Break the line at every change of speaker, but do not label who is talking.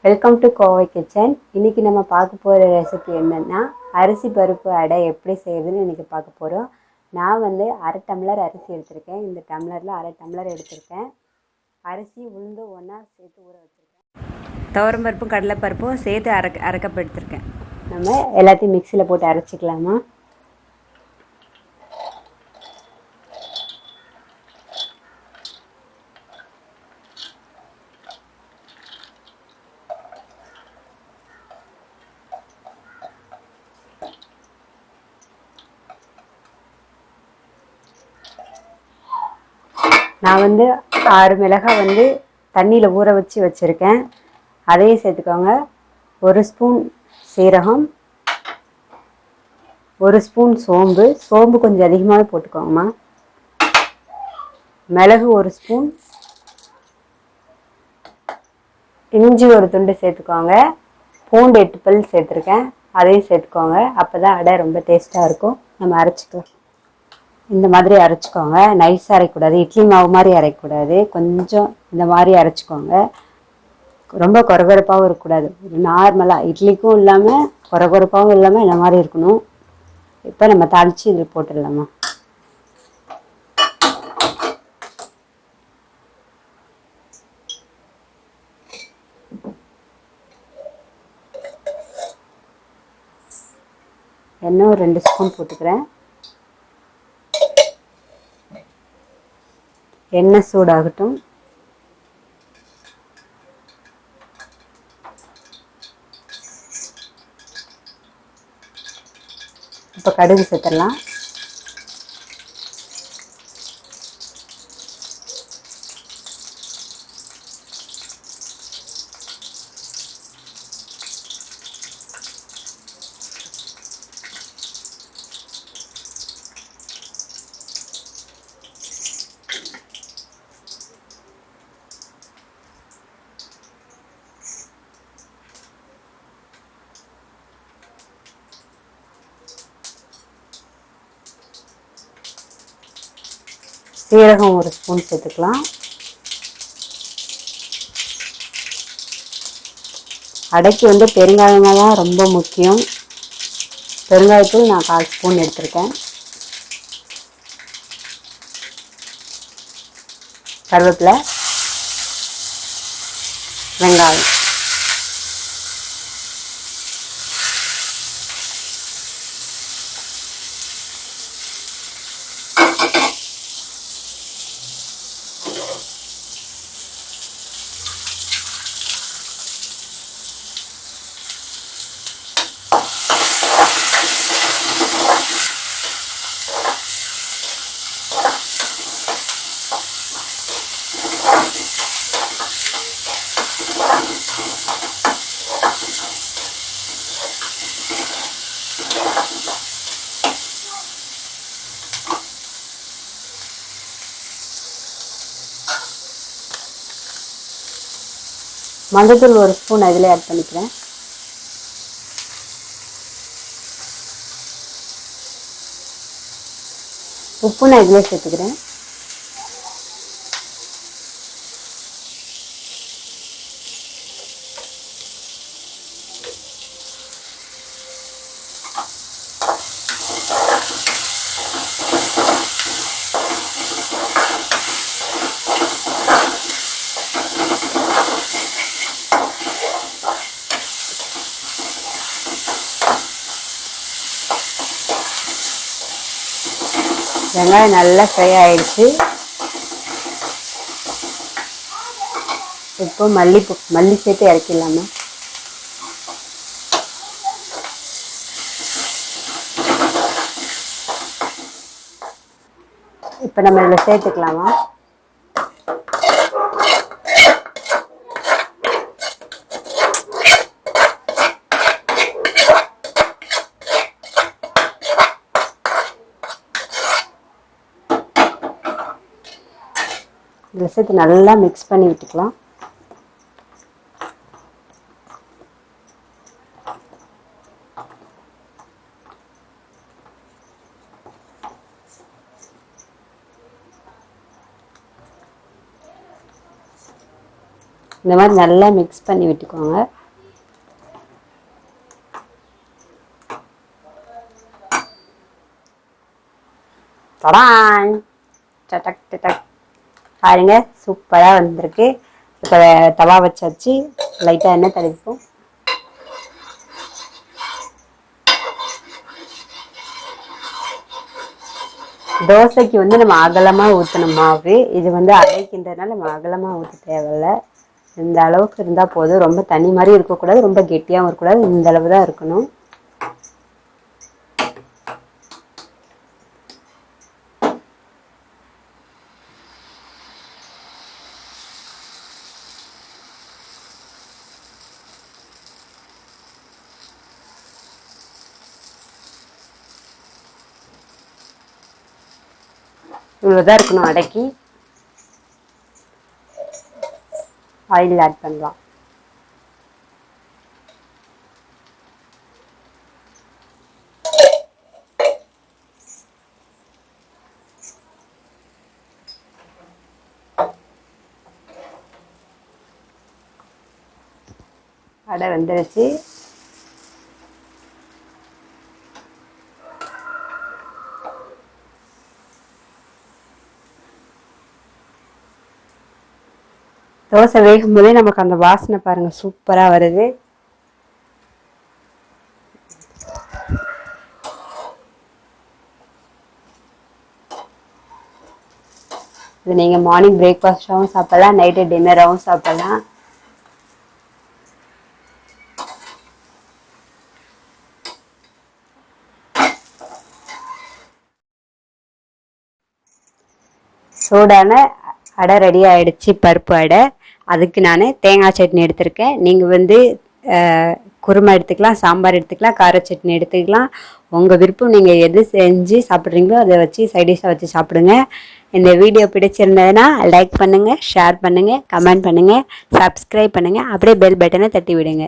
Welcome to Kovai kitchen. இன்னைக்கு நம்ம பார்க்க போகிற ரெசிபி என்னென்னா அரிசி பருப்பு அடை எப்படி செய்யுதுன்னு இன்றைக்கி பார்க்க போகிறோம். நான் அரை டம்ளர் அரிசி எடுத்திருக்கேன். இந்த டம்ளரில் அரை டம்ளர் எடுத்திருக்கேன். அரிசி உளுந்து ஒன்றா சேர்த்து ஊற வச்சுருக்கேன். துவரம்பருப்பும் கடலைப்பருப்பும் சேர்த்து அரைக்கப் எடுத்திருக்கேன். நம்ம எல்லாத்தையும் மிக்சியில் போட்டு அரைச்சிக்கலாமா? நான் 6 மிளகாய் தண்ணியில் ஊற வச்சு வச்சுருக்கேன். அதையும் சேர்த்துக்கோங்க. 1 ஸ்பூன் சீரகம், 1 ஸ்பூன் சோம்பு கொஞ்சம் அதிகமாக போட்டுக்கோங்கம்மா. மிளகு 1 ஸ்பூன், இஞ்சி 1 துண்டு சேர்த்துக்கோங்க. பூண்டு 8 பல் சேர்த்துருக்கேன், அதையும் சேர்த்துக்கோங்க. அப்போ தான் அடை ரொம்ப டேஸ்ட்டாக இருக்கும். நம்ம அரைச்சிக்கலாம். இந்த மாதிரி அரைச்சிக்கோங்க. நைஸாக அரைக்கக்கூடாது, இட்லி மாவு மாதிரி அரைக்கக்கூடாது. கொஞ்சம் இந்த மாதிரி அரைச்சிக்கோங்க. ரொம்ப கொரகொரப்பாகவும் இருக்கக்கூடாது. நார்மலாக இட்லிக்கும் இல்லாமல் கொரகொரப்பாகவும் இல்லாமல் இந்த மாதிரி இருக்கணும். இப்போ நம்ம தாளித்து இதில் போட்டுடலாமா? எண்ணெய் ஒரு 2 ஸ்பூன் போட்டுக்கிறேன். எண்ணெய் சூடாகட்டும். இப்போ கடுகு சேர்த்துடலாம். சீரகம் 1 ஸ்பூன் சேர்த்துக்கலாம். அடைக்கு பெருங்காயம் தான் ரொம்ப முக்கியம். பெருங்காயத்தூள் நான் 1/4 ஸ்பூன் எடுத்திருக்கேன். கருவேப்பிலை, வெங்காயம், மஞ்சள் 1 ஸ்பூன் அதில் ஆட் பண்ணிக்கிறேன். உப்பு நான் இதில் சேர்த்துக்கிறேன். வெங்காயம் நல்லா ஃப்ரை ஆயிடுச்சு. இப்போ மல்லி சேர்த்து இறக்கிடலாமா? இப்போ நம்ம இதில் சேர்த்துக்கலாமா? இதில் சேர்த்து நல்லா மிக்ஸ் பண்ணி விட்டுக்கலாம். இந்த மாதிரி நல்லா மிக்ஸ் பண்ணி விட்டுக்கோங்க. தடான் சட்டக் சட்டக் பாருங்க, சூப்பராக வந்திருக்கு. இப்போ தவா வச்சாச்சு, லைட்டாக எண்ணெய் தடவிப்போம். தோசைக்கு வந்து நம்ம அகலமாக ஊற்றணும் மாவு. இது வந்து அடைக்கின்றதுனால நம்ம அகலமாக ஊற்ற தேவையில்லை. இந்த அளவுக்கு இருந்தால் போதும். ரொம்ப தண்ணி மாதிரி இருக்கக்கூடாது, ரொம்ப கெட்டியாகவும் இருக்கக்கூடாது. இந்த அளவு தான் இருக்கணும். இவ்வளோதான் இருக்கணும். அடக்கி ஆயில் ஆட் பண்ணலாம். அடை வெந்துருச்சு. தோசை வேகும் போதே நமக்கு அந்த வாசனை பாருங்க சூப்பராக வருது. இது நீங்கள் மார்னிங் பிரேக்ஃபாஸ்டாகவும் சாப்பிடலாம், நைட்டு டின்னராகவும் சாப்பிடலாம். சூடான அடை ரெடி ஆகிடுச்சு, பருப்பு அடை. அதுக்கு நான் தேங்காய் சட்னி எடுத்திருக்கேன். நீங்கள் வந்து குருமா எடுத்துக்கலாம், சாம்பார் எடுத்துக்கலாம், கார சட்னி எடுத்துக்கலாம். உங்கள் விருப்பம். நீங்கள் எது செஞ்சு சாப்பிட்றீங்களோ அதை வச்சு சைடிஷாக வச்சு சாப்பிடுங்க. இந்த வீடியோ பிடிச்சிருந்ததுன்னா லைக் பண்ணுங்கள், ஷேர் பண்ணுங்கள், கமெண்ட் பண்ணுங்கள், சப்ஸ்கிரைப் பண்ணுங்கள், அப்படியே பெல் பட்டனை தட்டி விடுங்க.